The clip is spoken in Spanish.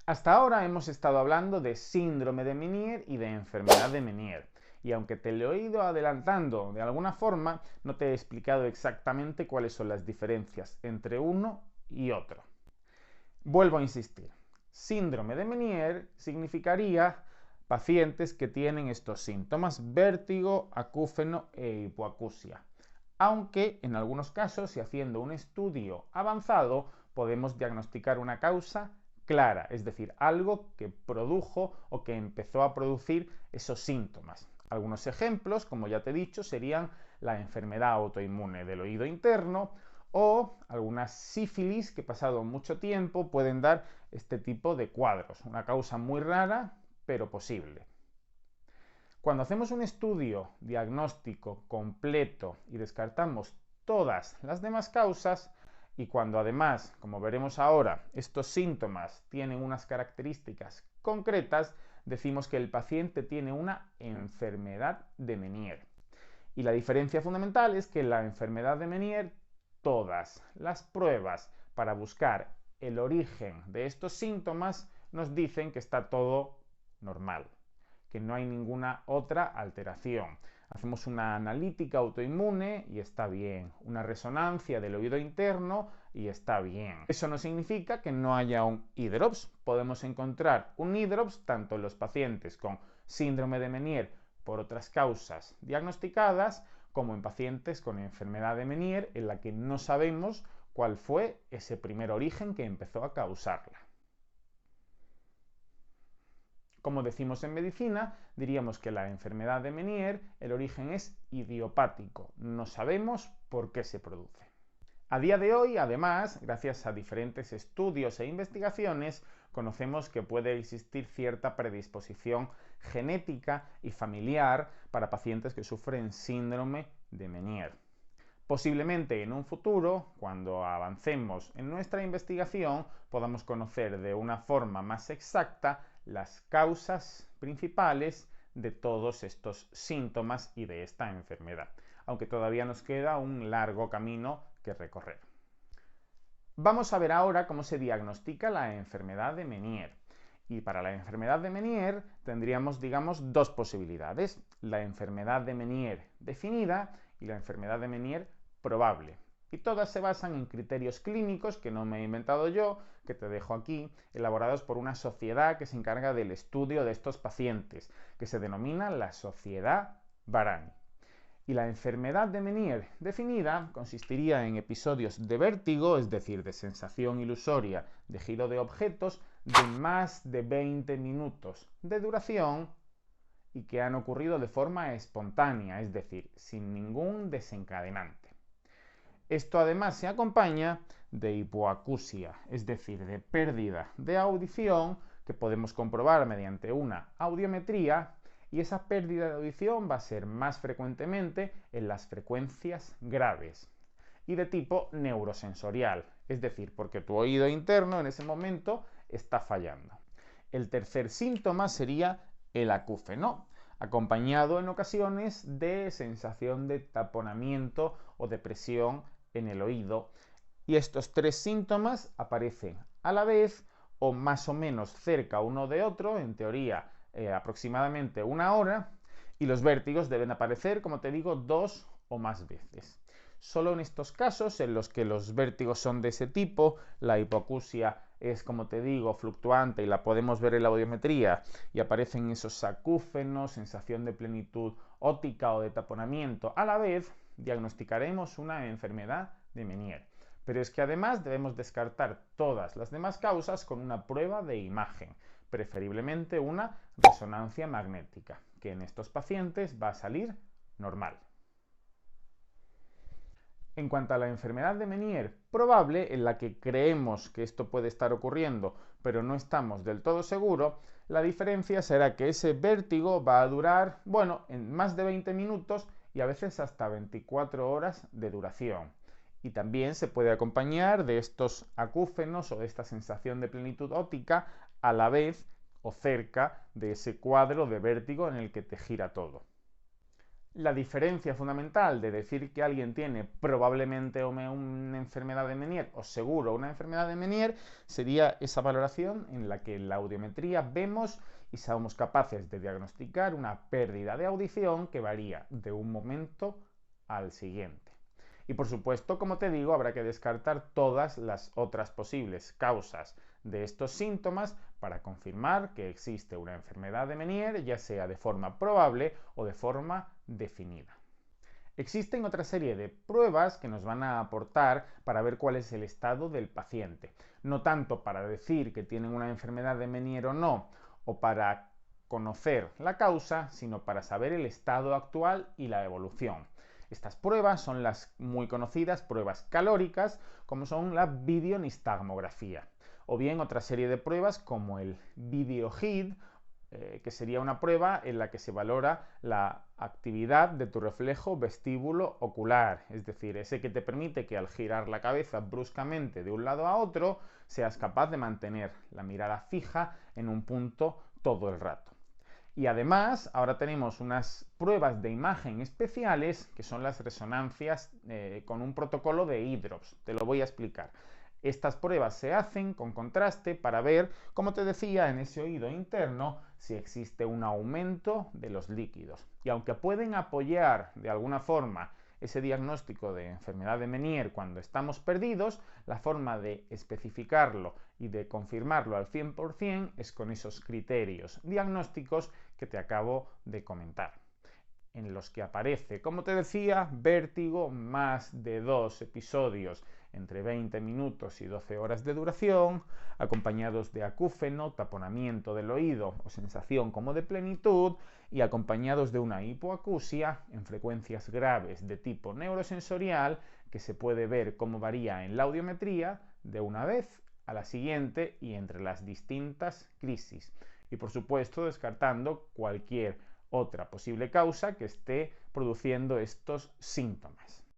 Hasta ahora hemos estado hablando de síndrome de Meniere y de enfermedad de Meniere. Y aunque te lo he ido adelantando de alguna forma, no te he explicado exactamente cuáles son las diferencias entre uno y otro. Vuelvo a insistir. Síndrome de Meniere significaría pacientes que tienen estos síntomas: vértigo, acúfeno e hipoacusia. Aunque en algunos casos, y haciendo un estudio avanzado, podemos diagnosticar una causa clara, es decir, algo que produjo o que empezó a producir esos síntomas. Algunos ejemplos, como ya te he dicho, serían la enfermedad autoinmune del oído interno o algunas sífilis que pasado mucho tiempo pueden dar este tipo de cuadros. Una causa muy rara, pero posible. Cuando hacemos un estudio diagnóstico completo y descartamos todas las demás causas, y cuando además, como veremos ahora, estos síntomas tienen unas características concretas, decimos que el paciente tiene una enfermedad de Meniere. Y la diferencia fundamental es que en la enfermedad de Meniere, todas las pruebas para buscar el origen de estos síntomas nos dicen que está todo normal, que no hay ninguna otra alteración. Hacemos una analítica autoinmune y está bien, una resonancia del oído interno y está bien. Eso no significa que no haya un hidrops. Podemos encontrar un hidrops tanto en los pacientes con síndrome de Meniere por otras causas diagnosticadas, como en pacientes con enfermedad de Meniere en la que no sabemos cuál fue ese primer origen que empezó a causarla. Como decimos en medicina, diríamos que la enfermedad de Meniere, el origen es idiopático. No sabemos por qué se produce. A día de hoy, además, gracias a diferentes estudios e investigaciones, conocemos que puede existir cierta predisposición genética y familiar para pacientes que sufren síndrome de Meniere. Posiblemente en un futuro, cuando avancemos en nuestra investigación, podamos conocer de una forma más exacta las causas principales de todos estos síntomas y de esta enfermedad, aunque todavía nos queda un largo camino que recorrer. Vamos a ver ahora cómo se diagnostica la enfermedad de Meniere. Y para la enfermedad de Meniere tendríamos, digamos, dos posibilidades: la enfermedad de Meniere definida y la enfermedad de Meniere probable. Y todas se basan en criterios clínicos que no me he inventado yo, que te dejo aquí, elaborados por una sociedad que se encarga del estudio de estos pacientes, que se denomina la Sociedad Varani. Y la enfermedad de Meniere definida consistiría en episodios de vértigo, es decir, de sensación ilusoria de giro de objetos, de más de 20 minutos de duración y que han ocurrido de forma espontánea, es decir, sin ningún desencadenante. Esto además se acompaña de hipoacusia, es decir, de pérdida de audición, que podemos comprobar mediante una audiometría, y esa pérdida de audición va a ser más frecuentemente en las frecuencias graves y de tipo neurosensorial, es decir, porque tu oído interno en ese momento está fallando. El tercer síntoma sería el acúfeno, acompañado en ocasiones de sensación de taponamiento o de presión en el oído, y estos tres síntomas aparecen a la vez o más o menos cerca uno de otro, en teoría aproximadamente una hora, y los vértigos deben aparecer, como te digo, 2 o más veces. Solo en estos casos, en los que los vértigos son de ese tipo, la hipoacusia es, como te digo, fluctuante y la podemos ver en la audiometría, y aparecen esos acúfenos, sensación de plenitud óptica o de taponamiento a la vez, diagnosticaremos una enfermedad de Meniere. Pero es que además debemos descartar todas las demás causas con una prueba de imagen, preferiblemente una resonancia magnética, que en estos pacientes va a salir normal. En cuanto a la enfermedad de Meniere probable, en la que creemos que esto puede estar ocurriendo, pero no estamos del todo seguros, la diferencia será que ese vértigo va a durar, en más de 20 minutos y a veces hasta 24 horas de duración. Y también se puede acompañar de estos acúfenos o de esta sensación de plenitud óptica a la vez o cerca de ese cuadro de vértigo en el que te gira todo. La diferencia fundamental de decir que alguien tiene probablemente una enfermedad de Meniere o seguro una enfermedad de Meniere sería esa valoración en la que en la audiometría vemos y somos capaces de diagnosticar una pérdida de audición que varía de un momento al siguiente. Y por supuesto, como te digo, habrá que descartar todas las otras posibles causas de estos síntomas para confirmar que existe una enfermedad de Meniere, ya sea de forma probable o de forma definida. Existen otra serie de pruebas que nos van a aportar para ver cuál es el estado del paciente. No tanto para decir que tienen una enfermedad de Meniere o no, o para conocer la causa, sino para saber el estado actual y la evolución. Estas pruebas son las muy conocidas pruebas calóricas, como son la videonistagmografía, o bien otra serie de pruebas como el VideoHead, que sería una prueba en la que se valora la actividad de tu reflejo vestíbulo ocular, es decir, ese que te permite que al girar la cabeza bruscamente de un lado a otro seas capaz de mantener la mirada fija en un punto todo el rato. Y además, ahora tenemos unas pruebas de imagen especiales que son las resonancias con un protocolo de EDROPS. Te lo voy a explicar. Estas pruebas se hacen con contraste para ver, como te decía, en ese oído interno si existe un aumento de los líquidos. Y aunque pueden apoyar de alguna forma ese diagnóstico de enfermedad de Meniere cuando estamos perdidos, la forma de especificarlo y de confirmarlo al 100% es con esos criterios diagnósticos que te acabo de comentar, en los que aparece, como te decía, vértigo, más de 2 episodios entre 20 minutos y 12 horas de duración, acompañados de acúfeno, taponamiento del oído o sensación como de plenitud, y acompañados de una hipoacusia en frecuencias graves de tipo neurosensorial que se puede ver cómo varía en la audiometría de una vez a la siguiente y entre las distintas crisis. Y por supuesto descartando cualquier otra posible causa que esté produciendo estos síntomas.